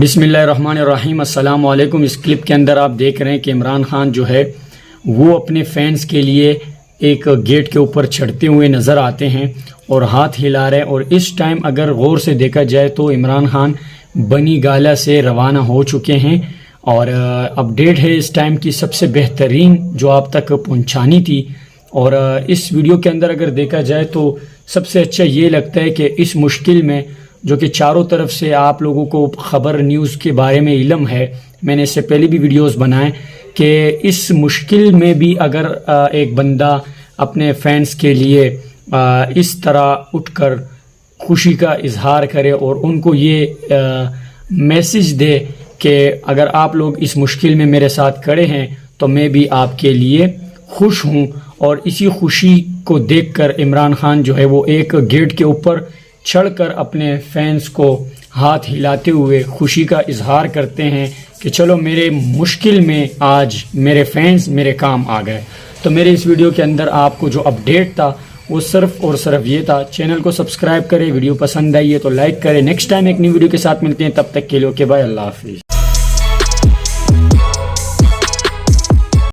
بسم اللہ الرحمن الرحیم۔ السلام علیکم۔ اس کلپ کے اندر آپ دیکھ رہے ہیں کہ عمران خان جو ہے وہ اپنے فینس کے لیے ایک گیٹ کے اوپر چڑھتے ہوئے نظر آتے ہیں اور ہاتھ ہلا رہے ہیں، اور اس ٹائم اگر غور سے دیکھا جائے تو عمران خان بنی گالہ سے روانہ ہو چکے ہیں، اور اپڈیٹ ہے اس ٹائم کی سب سے بہترین جو آپ تک پہنچانی تھی۔ اور اس ویڈیو کے اندر اگر دیکھا جائے تو سب سے اچھا یہ لگتا ہے کہ اس مشکل میں جو کہ چاروں طرف سے آپ لوگوں کو خبر نیوز کے بارے میں علم ہے، میں نے اس سے پہلے بھی ویڈیوز بنائے کہ اس مشکل میں بھی اگر ایک بندہ اپنے فینس کے لیے اس طرح اٹھ کر خوشی کا اظہار کرے اور ان کو یہ میسج دے کہ اگر آپ لوگ اس مشکل میں میرے ساتھ کھڑے ہیں تو میں بھی آپ کے لیے خوش ہوں، اور اسی خوشی کو دیکھ کر عمران خان جو ہے وہ ایک گیٹ کے اوپر چڑھ کر اپنے فینس کو ہاتھ ہلاتے ہوئے خوشی کا اظہار کرتے ہیں کہ چلو میرے مشکل میں آج میرے فینس میرے کام آ گئے۔ تو میرے اس ویڈیو کے اندر آپ کو جو اپڈیٹ تھا وہ صرف اور صرف یہ تھا۔ چینل کو سبسکرائب کریں، ویڈیو پسند آئی ہے تو لائک کریں۔ نیکسٹ ٹائم ایک نئی ویڈیو کے ساتھ ملتے ہیں، تب تک کے لیے اوکے بائے، اللہ حافظ۔